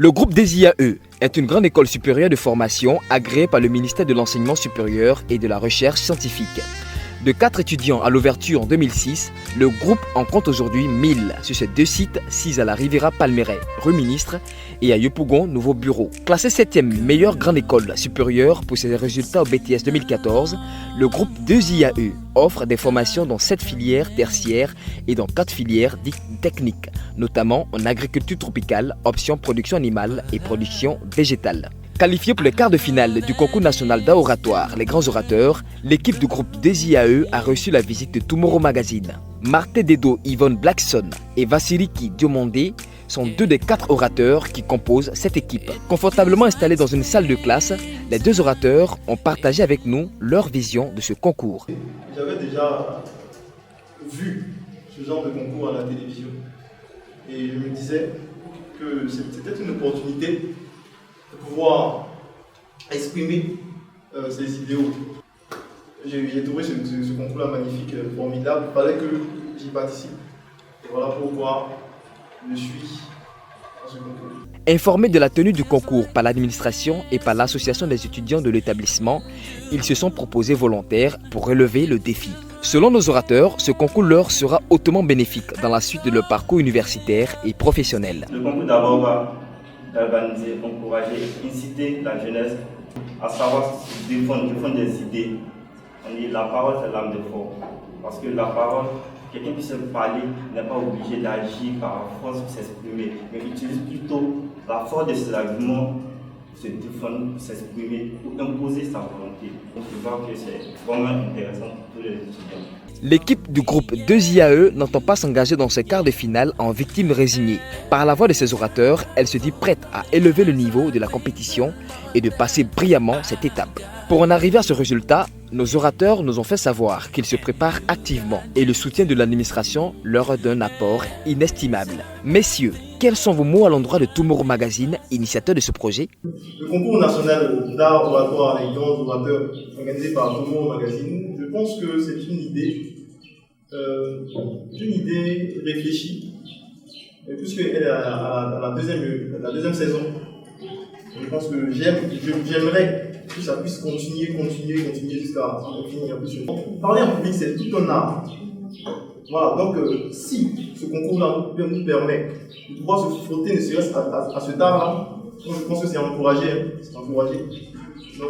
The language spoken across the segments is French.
Le groupe des IAE est une grande école supérieure de formation agréée par le ministère de l'Enseignement supérieur et de la Recherche scientifique. De 4 étudiants à l'ouverture en 2006, le groupe en compte aujourd'hui 1000 sur ses 2 sites, 6 à la Riviera Palmeraie, rue Ministre, et à Yopougon, nouveau bureau. Classé 7e meilleure grande école supérieure pour ses résultats au BTS 2014, le groupe 2IAE offre des formations dans 7 filières tertiaires et dans 4 filières dites techniques, notamment en agriculture tropicale, option production animale et production végétale. Qualifiée pour les quarts de finale du concours national d'oratoire Les Grands Orateurs, l'équipe du groupe des IAE a reçu la visite de Tomorrow Magazine. Marthe Dedo, Yvonne Blackson et Vassiliki Diomondé sont 2 des 4 orateurs qui composent cette équipe. Confortablement installés dans une salle de classe, les 2 orateurs ont partagé avec nous leur vision de ce concours. J'avais déjà vu ce genre de concours à la télévision et je me disais que c'était une opportunité de pouvoir exprimer ces idéaux. J'ai trouvé ce concours-là magnifique, formidable. Il fallait que j'y participe. Et voilà pourquoi je suis à ce concours. Informés de la tenue du concours par l'administration et par l'association des étudiants de l'établissement, ils se sont proposés volontaires pour relever le défi. Selon nos orateurs, ce concours leur sera hautement bénéfique dans la suite de leur parcours universitaire et professionnel. Le concours d'abord va galvaniser, encourager, inciter la jeunesse à savoir défendre des idées. On dit la parole c'est l'âme de fort. Parce que la parole, quelqu'un qui sait parler n'est pas obligé d'agir par force pour s'exprimer, mais utilise plutôt la force de ses arguments pour se défendre, pour s'exprimer, pour imposer sa volonté. Donc je vois que c'est vraiment intéressant pour tous les étudiants. L'équipe du groupe 2IAE n'entend pas s'engager dans ce quart de finale en victime résignée. Par la voix de ses orateurs, elle se dit prête à élever le niveau de la compétition et de passer brillamment cette étape. Pour en arriver à ce résultat, nos orateurs nous ont fait savoir qu'ils se préparent activement et le soutien de l'administration leur donne un apport inestimable. Messieurs, quels sont vos mots à l'endroit de Tomorrow Magazine, initiateur de ce projet? Le concours national d'art oratoire et grands orateurs organisé par Tomorrow Magazine, je pense que c'est une idée réfléchie, puisqu'elle est à la deuxième saison. Je pense que j'aimerais que ça puisse continuer jusqu'à finir. Parler en public, c'est tout un art. Voilà, donc si ce concours-là nous permet de pouvoir se frotter ne serait-ce à cet art-là, je pense que c'est encouragé. Donc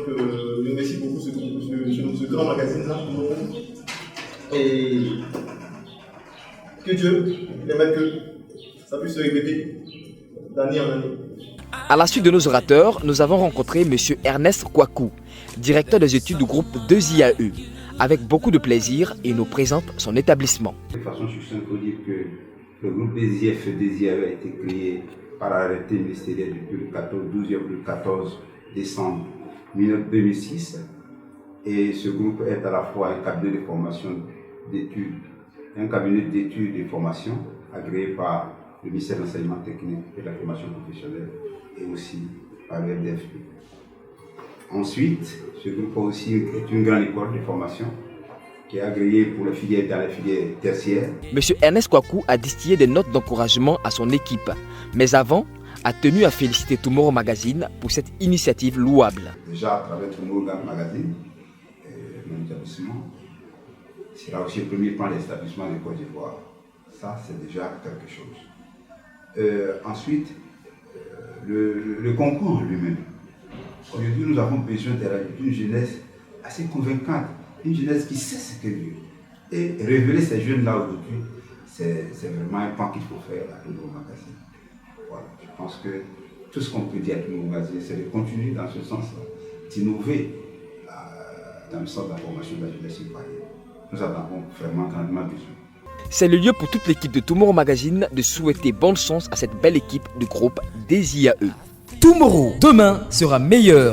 je remercie beaucoup ce grand magazine-là. Et que Dieu permette que ça puisse se répéter d'année en année. À la suite de nos orateurs, nous avons rencontré M. Ernest Kwaku, directeur des études du groupe 2IAE. Avec beaucoup de plaisir, il nous présente son établissement. De façon succincte, il faut dire que le groupe des IAE a été créé par arrêté ministériel depuis le 14 décembre 2006. Et ce groupe est à la fois un cabinet de formation d'études, un cabinet d'études et de formation agréé par le ministère de l'Enseignement technique et de la formation professionnelle et aussi par le RDFP. Ensuite, ce groupe aussi est une grande école de formation qui est agréée pour les filières dans les filières tertiaires. M. Ernest Kwaku a distillé des notes d'encouragement à son équipe, mais avant, a tenu à féliciter Tomorrow Magazine pour cette initiative louable. Déjà à travers Tomorrow Magazine, mon établissement, c'est là aussi le premier plan d'établissement de Côte d'Ivoire. Ça, c'est déjà quelque chose. Ensuite, le concours en lui-même. Aujourd'hui, nous avons besoin d'une jeunesse assez convaincante, une jeunesse qui sait ce qu'elle veut. Et révéler ces jeunes-là aujourd'hui, c'est vraiment un pan qu'il faut faire à Tomorrow Magazine. Voilà. Je pense que tout ce qu'on peut dire à Tomorrow Magazine, c'est de continuer dans ce sens-là, d'innover dans le sens de la formation de la jeunesse citoyenne. Nous en avons vraiment grandement besoin. C'est le lieu pour toute l'équipe de Tomorrow Magazine de souhaiter bonne chance à cette belle équipe du groupe des IAE. Tomorrow, demain, sera meilleur.